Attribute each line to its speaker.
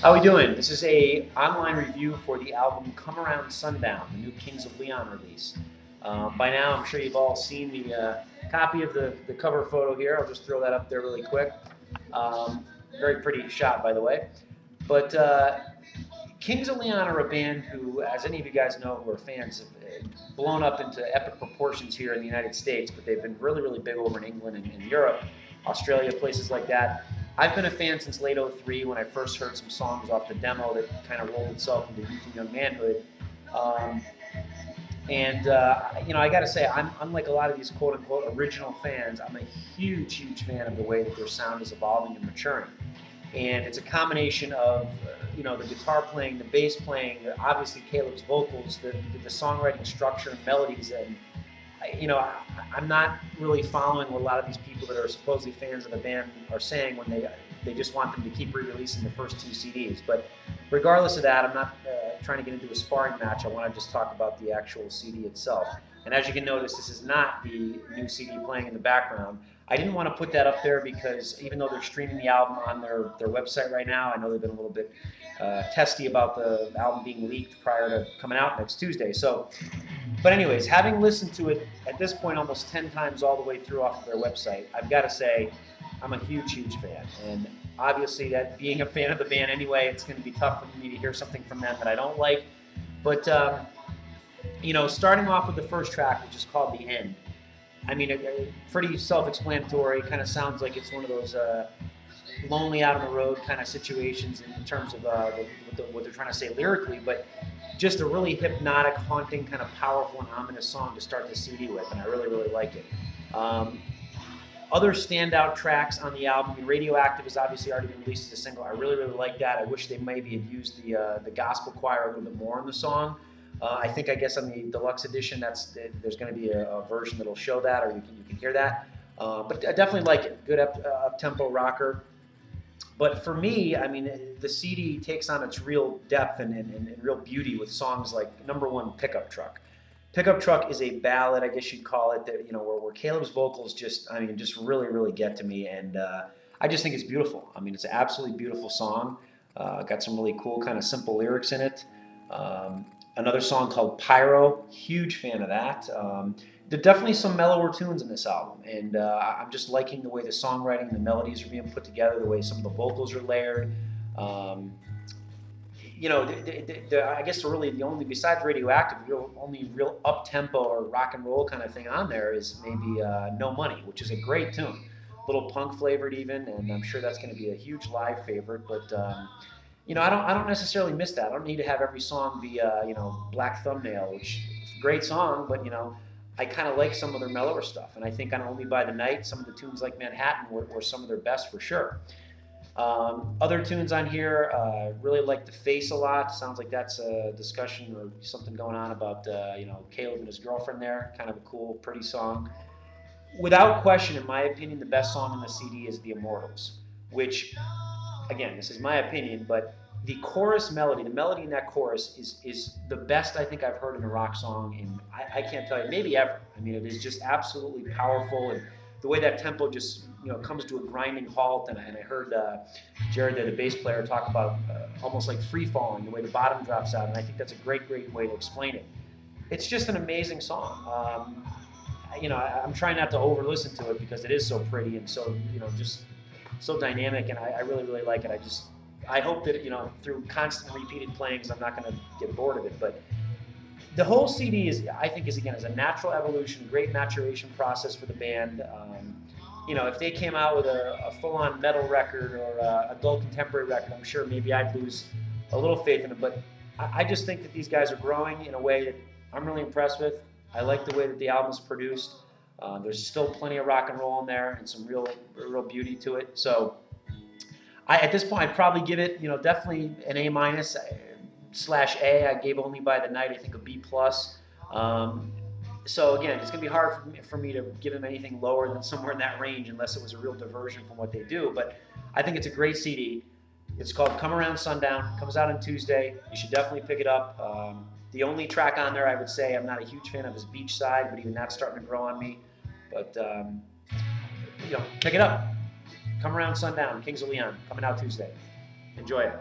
Speaker 1: How we doing? This is a online review for the album Come Around Sundown, the new Kings of Leon release. By now, I'm sure you've all seen the copy of the cover photo here. I'll just throw that up there really quick. Very pretty shot, by the way. But Kings of Leon are a band who, as any of you guys know who are fans, have blown up into epic proportions here in the United States, but they've been really, really big over in England and Europe, Australia, places like that. I've been a fan since late '03 when I first heard some songs off the demo that kind of rolled itself into youth and young manhood. You know, I got to say, I'm unlike a lot of these quote-unquote original fans. I'm a huge, huge fan of the way that their sound is evolving and maturing. And it's a combination of, you know, the guitar playing, the bass playing, obviously Caleb's vocals, the songwriting structure and melodies. And, you know, I'm not really following what a lot of these people that are supposedly fans of the band are saying when they just want them to keep re-releasing the first 2 CDs. But regardless of that, I'm not trying to get into a sparring match. I want to just talk about the actual CD itself. And as you can notice, this is not the new CD playing in the background. I didn't want to put that up there because even though they're streaming the album on their website right now, I know they've been a little bit testy about the album being leaked prior to coming out next Tuesday. So, but anyways, having listened to it at this point almost 10 times all the way through off of their website, I've got to say I'm a huge, huge fan. And obviously, that being a fan of the band anyway, it's going to be tough for me to hear something from them that I don't like. But, you know, starting off with the first track, which is called The End, I mean, pretty self-explanatory, kind of sounds like it's one of those lonely out on the road kind of situations in terms of what they're trying to say lyrically, but just a really hypnotic, haunting, kind of powerful and ominous song to start the CD with, and I really, really like it. Other standout tracks on the album, I mean, Radioactive has obviously already been released as a single. I really, really like that. I wish they maybe had used the gospel choir a little bit more in the song. I guess on the deluxe edition, there's going to be a version that'll show that, or you can hear that. But I definitely like it. Good up-tempo rocker. But for me, I mean, the CD takes on its real depth and real beauty with songs like #1, Pickup Truck. Pickup Truck is a ballad, I guess you'd call it, that, you know, where Caleb's vocals just really, really get to me, and I just think it's beautiful. I mean, it's an absolutely beautiful song. Got some really cool kind of simple lyrics in it. Another song called Pyro, huge fan of that. There are definitely some mellower tunes in this album, and I'm just liking the way the songwriting and the melodies are being put together, the way some of the vocals are layered. You know, I guess really the only, besides Radioactive, only real up-tempo or rock and roll kind of thing on there is maybe No Money, which is a great tune. A little punk flavored even, and I'm sure that's going to be a huge live favorite, but you know, I don't necessarily miss that. I don't need to have every song be, you know, Black Thumbnail, which is a great song, but, you know, I kind of like some of their mellower stuff. And I think on Only by the Night, some of the tunes like Manhattan were some of their best for sure. Other tunes on here, really like The Face a lot. Sounds like that's a discussion or something going on about, you know, Caleb and his girlfriend there. Kind of a cool, pretty song. Without question, in my opinion, the best song on the CD is The Immortals, which, again, this is my opinion, but the chorus melody, the melody in that chorus is the best I think I've heard in a rock song in, I can't tell you, maybe ever. I mean, it is just absolutely powerful, and the way that tempo just, you know, comes to a grinding halt, and I heard Jared, the bass player, talk about almost like free-falling, the way the bottom drops out, and I think that's a great, great way to explain it. It's just an amazing song. You know, I'm trying not to over-listen to it because it is so pretty and so, you know, just so dynamic, and I really, really like it. I hope that, you know, through constant repeated playings, I'm not going to get bored of it. But the whole CD I think is a natural evolution, great maturation process for the band. You know, if they came out with a full-on metal record or adult contemporary record, I'm sure maybe I'd lose a little faith in it. But I just think that these guys are growing in a way that I'm really impressed with. I like the way that the album's produced. There's still plenty of rock and roll in there and some real beauty to it. So at this point, I'd probably give it, you know, definitely an A-/A. I gave Only by the Night, I think, a B+. So again, it's going to be hard for me to give them anything lower than somewhere in that range unless it was a real diversion from what they do. But I think it's a great CD. It's called Come Around Sundown. Comes out on Tuesday. You should definitely pick it up. The only track on there I would say I'm not a huge fan of is Beachside, but even that's starting to grow on me. But, you know, pick it up. Come Around Sundown, Kings of Leon, coming out Tuesday. Enjoy it.